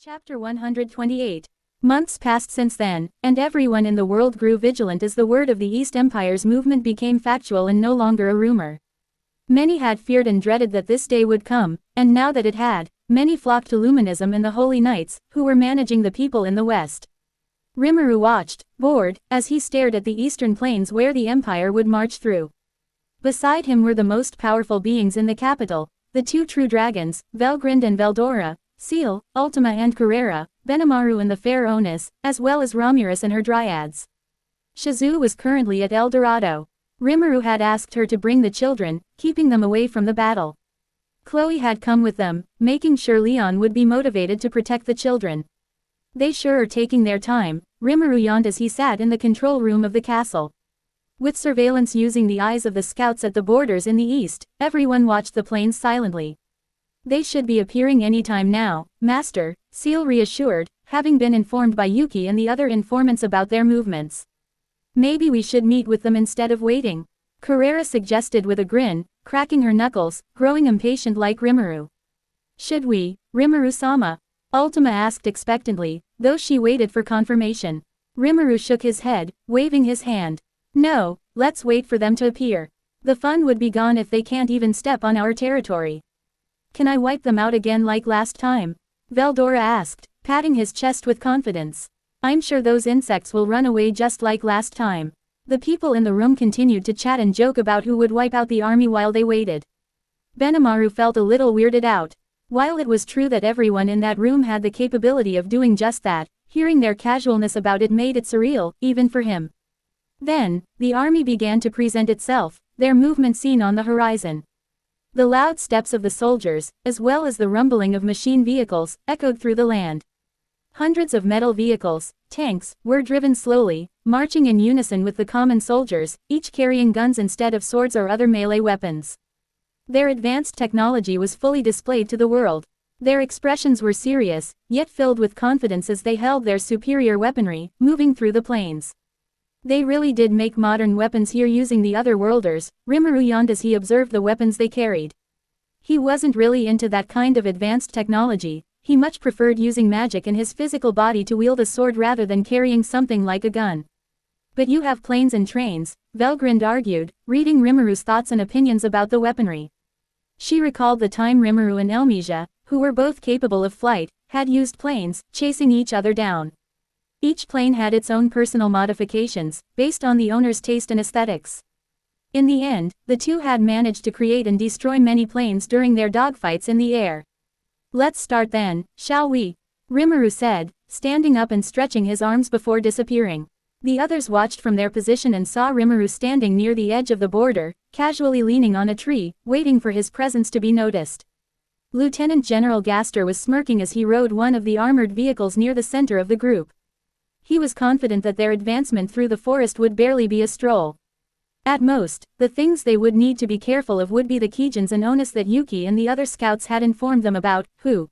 Chapter 128. Months passed since then, and everyone in the world grew vigilant as the word of the East Empire's movement became factual and no longer a rumor. Many had feared and dreaded that this day would come, and now that it had, many flocked to Luminism and the Holy Knights, who were managing the people in the West. Rimuru watched, bored, as he stared at the eastern plains where the Empire would march through. Beside him were the most powerful beings in the capital, the two true dragons, Velgrind and Veldora, Seal, Ultima and Carrera, Benimaru and the fair Onus, as well as Ramirez and her dryads. Shizu was currently at El Dorado. Rimuru had asked her to bring the children, keeping them away from the battle. Chloe had come with them, making sure Leon would be motivated to protect the children. They sure are taking their time, Rimuru yawned as he sat in the control room of the castle. With surveillance using the eyes of the scouts at the borders in the east, everyone watched the planes silently. They should be appearing anytime now, Master, Seal reassured, having been informed by Yuki and the other informants about their movements. Maybe we should meet with them instead of waiting, Carrera suggested with a grin, cracking her knuckles, growing impatient like Rimuru. Should we, Rimuru-sama? Ultima asked expectantly, though she waited for confirmation. Rimuru shook his head, waving his hand. No, let's wait for them to appear. The fun would be gone if they can't even step on our territory. Can I wipe them out again like last time? Veldora asked, patting his chest with confidence. I'm sure those insects will run away just like last time. The people in the room continued to chat and joke about who would wipe out the army while they waited. Benimaru felt a little weirded out. While it was true that everyone in that room had the capability of doing just that, hearing their casualness about it made it surreal, even for him. Then, the army began to present itself, their movement seen on the horizon. The loud steps of the soldiers, as well as the rumbling of machine vehicles, echoed through the land. Hundreds of metal vehicles, tanks, were driven slowly, marching in unison with the common soldiers, each carrying guns instead of swords or other melee weapons. Their advanced technology was fully displayed to the world. Their expressions were serious, yet filled with confidence as they held their superior weaponry, moving through the plains. They really did make modern weapons here using the other worlders, Rimuru yawned as he observed the weapons they carried. He wasn't really into that kind of advanced technology, he much preferred using magic and his physical body to wield a sword rather than carrying something like a gun. But you have planes and trains, Velgrind argued, reading Rimuru's thoughts and opinions about the weaponry. She recalled the time Rimuru and Elmesia, who were both capable of flight, had used planes, chasing each other down. Each plane had its own personal modifications, based on the owner's taste and aesthetics. In the end, the two had managed to create and destroy many planes during their dogfights in the air. Let's start then, shall we? Rimuru said, standing up and stretching his arms before disappearing. The others watched from their position and saw Rimuru standing near the edge of the border, casually leaning on a tree, waiting for his presence to be noticed. Lieutenant General Gaster was smirking as he rode one of the armored vehicles near the center of the group. He was confident that their advancement through the forest would barely be a stroll. At most, the things they would need to be careful of would be the Kijins and Onus that Yuki and the other scouts had informed them about, who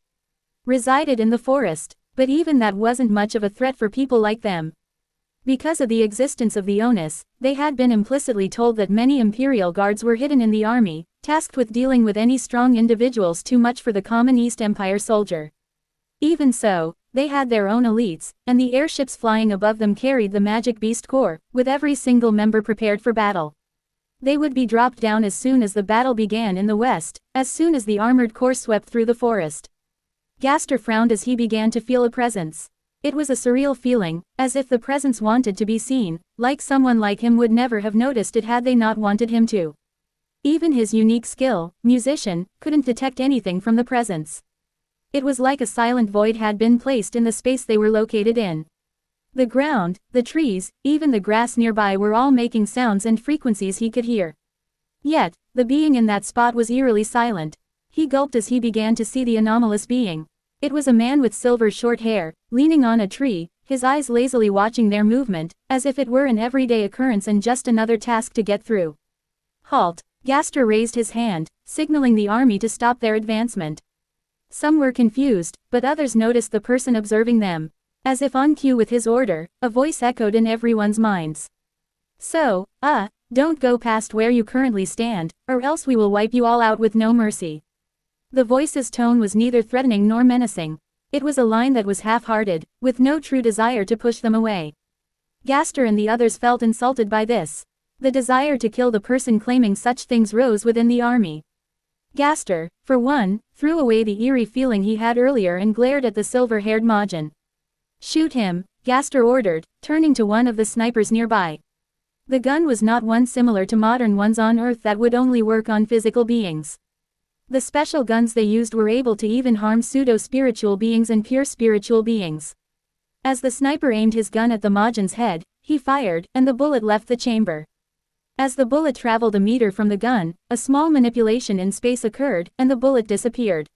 resided in the forest, but even that wasn't much of a threat for people like them. Because of the existence of the Onus, they had been implicitly told that many Imperial guards were hidden in the army, tasked with dealing with any strong individuals too much for the common East Empire soldier. Even so, they had their own elites, and the airships flying above them carried the Magic Beast Corps, with every single member prepared for battle. They would be dropped down as soon as the battle began in the west, as soon as the armored corps swept through the forest. Gaster frowned as he began to feel a presence. It was a surreal feeling, as if the presence wanted to be seen, like someone like him would never have noticed it had they not wanted him to. Even his unique skill, musician, couldn't detect anything from the presence. It was like a silent void had been placed in the space they were located in. The ground, the trees, even the grass nearby were all making sounds and frequencies he could hear. Yet, the being in that spot was eerily silent. He gulped as he began to see the anomalous being. It was a man with silver short hair, leaning on a tree, his eyes lazily watching their movement, as if it were an everyday occurrence and just another task to get through. Halt! Gaster raised his hand, signaling the army to stop their advancement. Some were confused, but others noticed the person observing them. As if on cue with his order, a voice echoed in everyone's minds. So, don't go past where you currently stand, or else we will wipe you all out with no mercy. The voice's tone was neither threatening nor menacing. It was a line that was half-hearted, with no true desire to push them away. Gaster and the others felt insulted by this. The desire to kill the person claiming such things rose within the army. Gaster, for one, threw away the eerie feeling he had earlier and glared at the silver-haired Majin. "Shoot him," Gaster ordered, turning to one of the snipers nearby. The gun was not one similar to modern ones on Earth that would only work on physical beings. The special guns they used were able to even harm pseudo-spiritual beings and pure spiritual beings. As the sniper aimed his gun at the Majin's head, he fired, and the bullet left the chamber. As the bullet traveled a meter from the gun, a small manipulation in space occurred, and the bullet disappeared.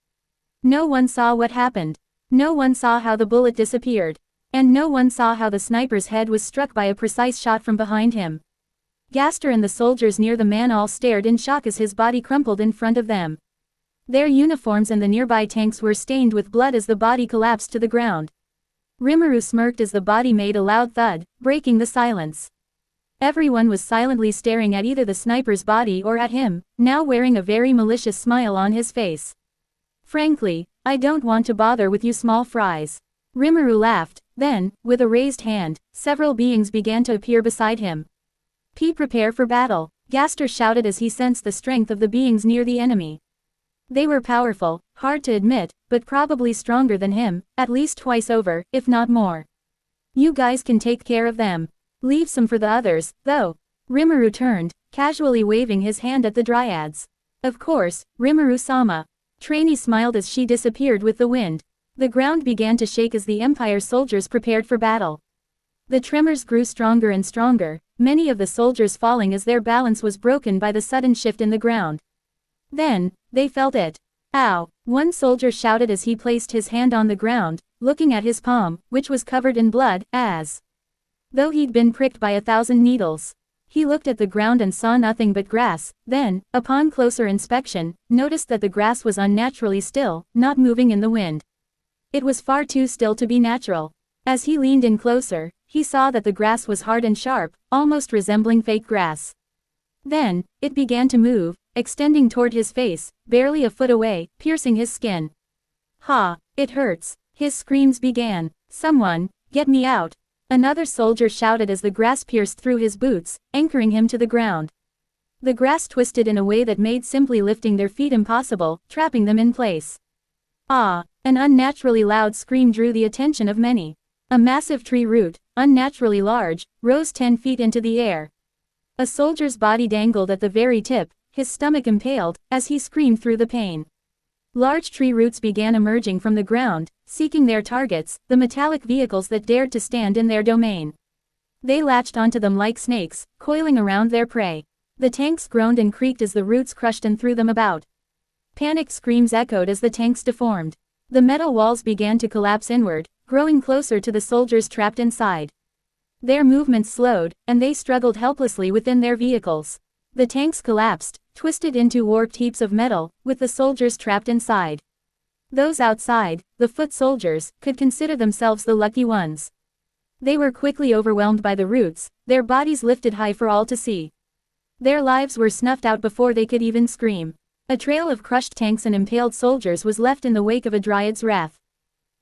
No one saw what happened. No one saw how the bullet disappeared. And no one saw how the sniper's head was struck by a precise shot from behind him. Gaster and the soldiers near the man all stared in shock as his body crumpled in front of them. Their uniforms and the nearby tanks were stained with blood as the body collapsed to the ground. Rimuru smirked as the body made a loud thud, breaking the silence. Everyone was silently staring at either the sniper's body or at him, now wearing a very malicious smile on his face. "Frankly, I don't want to bother with you small fries." Rimuru laughed, then, with a raised hand, several beings began to appear beside him. Prepare for battle," Gaster shouted as he sensed the strength of the beings near the enemy. They were powerful, hard to admit, but probably stronger than him, at least twice over, if not more. "You guys can take care of them. Leave some for the others, though." Rimuru turned, casually waving his hand at the dryads. "Of course, Rimuru-sama." Trainee smiled as she disappeared with the wind. The ground began to shake as the Empire's soldiers prepared for battle. The tremors grew stronger and stronger, many of the soldiers falling as their balance was broken by the sudden shift in the ground. Then, they felt it. "Ow!" One soldier shouted as he placed his hand on the ground, looking at his palm, which was covered in blood, as though he'd been pricked by 1,000 needles. He looked at the ground and saw nothing but grass, then, upon closer inspection, noticed that the grass was unnaturally still, not moving in the wind. It was far too still to be natural. As he leaned in closer, he saw that the grass was hard and sharp, almost resembling fake grass. Then, it began to move, extending toward his face, barely a foot away, piercing his skin. "Ha! It hurts!" His screams began. "Someone, get me out!" Another soldier shouted as the grass pierced through his boots, anchoring him to the ground. The grass twisted in a way that made simply lifting their feet impossible, trapping them in place. "Ah!" An unnaturally loud scream drew the attention of many. A massive tree root, unnaturally large, rose 10 feet into the air. A soldier's body dangled at the very tip, his stomach impaled, as he screamed through the pain. Large tree roots began emerging from the ground, seeking their targets, the metallic vehicles that dared to stand in their domain. They latched onto them like snakes, coiling around their prey. The tanks groaned and creaked as the roots crushed and threw them about. Panicked screams echoed as the tanks deformed. The metal walls began to collapse inward, growing closer to the soldiers trapped inside. Their movements slowed, and they struggled helplessly within their vehicles. The tanks collapsed, twisted into warped heaps of metal, with the soldiers trapped inside. Those outside, the foot soldiers, could consider themselves the lucky ones. They were quickly overwhelmed by the roots, their bodies lifted high for all to see. Their lives were snuffed out before they could even scream. A trail of crushed tanks and impaled soldiers was left in the wake of a dryad's wrath.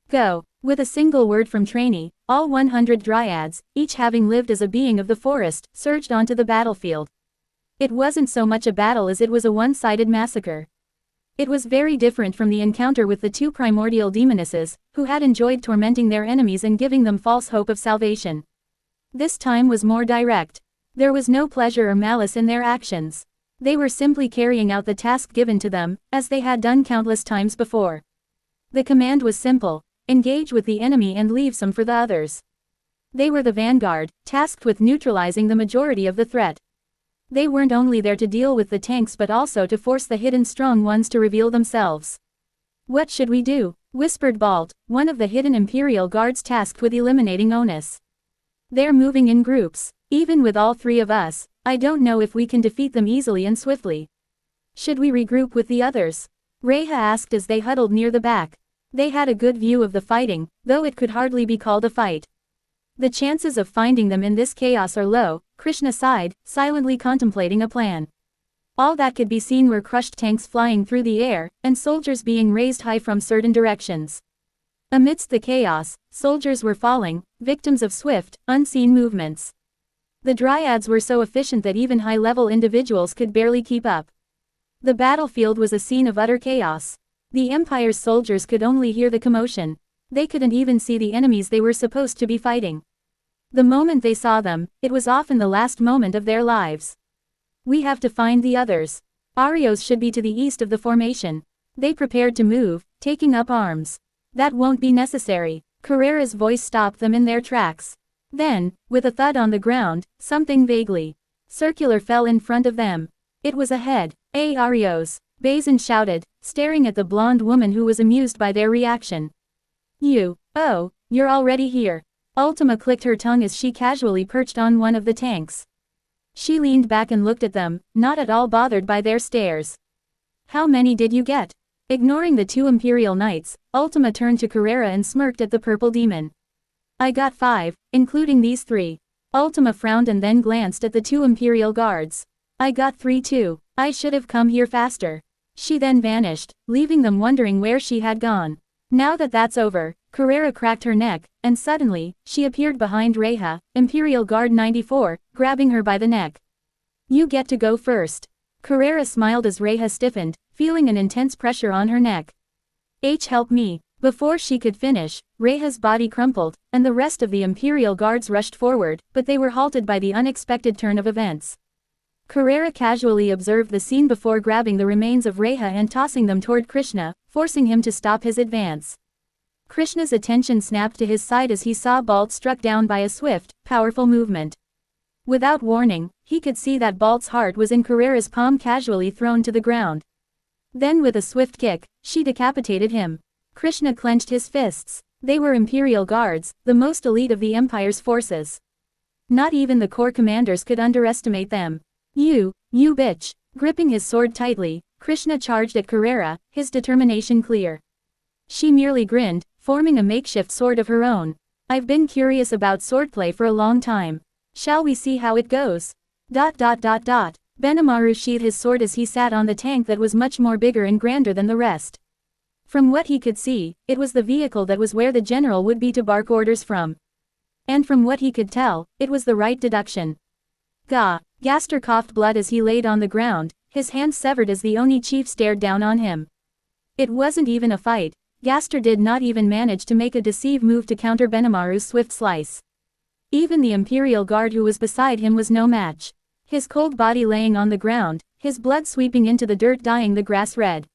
"Go!" With a single word from Trainee, all 100 dryads, each having lived as a being of the forest, surged onto the battlefield. It wasn't so much a battle as it was a one-sided massacre. It was very different from the encounter with the two primordial demonesses, who had enjoyed tormenting their enemies and giving them false hope of salvation. This time was more direct. There was no pleasure or malice in their actions. They were simply carrying out the task given to them, as they had done countless times before. The command was simple: engage with the enemy and leave some for the others. They were the vanguard, tasked with neutralizing the majority of the threat. They weren't only there to deal with the tanks but also to force the hidden strong ones to reveal themselves. "What should we do?" whispered Balt, one of the hidden Imperial guards tasked with eliminating Onus. "They're moving in groups. Even with all 3 of us, I don't know if we can defeat them easily and swiftly. Should we regroup with the others?" Reha asked as they huddled near the back. They had a good view of the fighting, though it could hardly be called a fight. "The chances of finding them in this chaos are low," Krishna sighed, silently contemplating a plan. All that could be seen were crushed tanks flying through the air, and soldiers being raised high from certain directions. Amidst the chaos, soldiers were falling, victims of swift, unseen movements. The dryads were so efficient that even high-level individuals could barely keep up. The battlefield was a scene of utter chaos. The Empire's soldiers could only hear the commotion. They couldn't even see the enemies they were supposed to be fighting. The moment they saw them, it was often the last moment of their lives. We have to find the others. Arios should be to the east of the formation. They prepared to move, taking up arms. That won't be necessary. Carrera's voice stopped them in their tracks. Then, with a thud on the ground, something vaguely circular fell in front of them. It was a head. Arios, Bazin shouted, staring at the blonde woman who was amused by their reaction. Oh, you're already here. Ultima clicked her tongue as she casually perched on one of the tanks. She leaned back and looked at them, not at all bothered by their stares. How many did you get? Ignoring the 2 Imperial Knights, Ultima turned to Carrera and smirked at the purple demon. I got 5, including these 3. Ultima frowned and then glanced at the 2 Imperial Guards. I got 3 too. I should have come here faster. She then vanished, leaving them wondering where she had gone. Now that that's over, Carrera cracked her neck, and suddenly, she appeared behind Reha, Imperial Guard 94, grabbing her by the neck. You get to go first. Carrera smiled as Reha stiffened, feeling an intense pressure on her neck. Help me. Before she could finish, Reha's body crumpled, and the rest of the Imperial Guards rushed forward, but they were halted by the unexpected turn of events. Carrera casually observed the scene before grabbing the remains of Reha and tossing them toward Krishna, forcing him to stop his advance. Krishna's attention snapped to his side as he saw Balt struck down by a swift, powerful movement. Without warning, he could see that Balt's heart was in Carrera's palm, casually thrown to the ground. Then with a swift kick, she decapitated him. Krishna clenched his fists. They were Imperial Guards, the most elite of the Empire's forces. Not even the corps commanders could underestimate them. You bitch. Gripping his sword tightly, Krishna charged at Carrera, his determination clear. She merely grinned, forming a makeshift sword of her own. I've been curious about swordplay for a long time. Shall we see how it goes? Benimaru sheathed his sword as he sat on the tank that was much more bigger and grander than the rest. From what he could see, it was the vehicle that was where the general would be to bark orders from. And from what he could tell, it was the right deduction. Gah! Gaster coughed blood as he laid on the ground, his hands severed as the Oni chief stared down on him. It wasn't even a fight. Gaster did not even manage to make a deceive move to counter Benimaru's swift slice. Even the Imperial Guard who was beside him was no match. His cold body laying on the ground, his blood sweeping into the dirt, dyeing the grass red.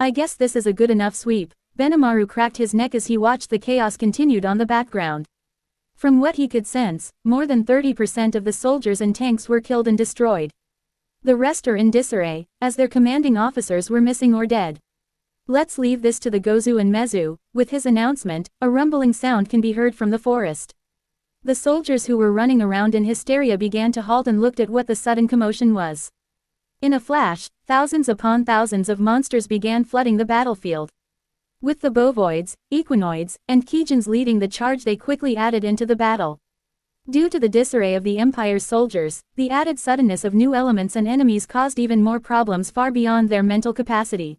I guess this is a good enough sweep. Benimaru cracked his neck as he watched the chaos continued on the background. From what he could sense, more than 30% of the soldiers and tanks were killed and destroyed. The rest are in disarray, as their commanding officers were missing or dead. Let's leave this to the Gozu and Mezu. With his announcement, a rumbling sound can be heard from the forest. The soldiers who were running around in hysteria began to halt and looked at what the sudden commotion was. In a flash, thousands upon thousands of monsters began flooding the battlefield. With the Bovoids, Equinoids, and Kijans leading the charge, they quickly added into the battle. Due to the disarray of the Empire's soldiers, the added suddenness of new elements and enemies caused even more problems far beyond their mental capacity.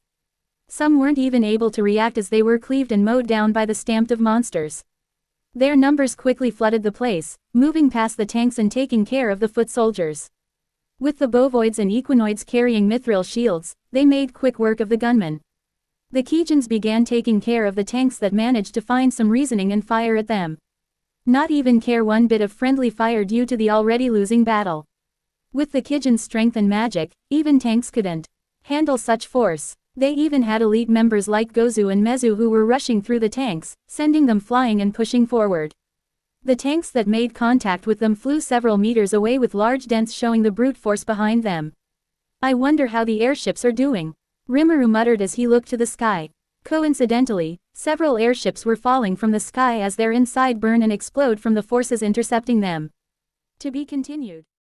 Some weren't even able to react as they were cleaved and mowed down by the stampede of monsters. Their numbers quickly flooded the place, moving past the tanks and taking care of the foot soldiers. With the Bovoids and Equinoids carrying mithril shields, they made quick work of the gunmen. The Kijans began taking care of the tanks that managed to find some reasoning and fire at them. Not even care one bit of friendly fire due to the already losing battle. With the Kijans' strength and magic, even tanks couldn't handle such force. They even had elite members like Gozu and Mezu who were rushing through the tanks, sending them flying and pushing forward. The tanks that made contact with them flew several meters away with large dents showing the brute force behind them. I wonder how the airships are doing. Rimuru muttered as he looked to the sky. Coincidentally, several airships were falling from the sky as their inside burn and explode from the forces intercepting them. To be continued.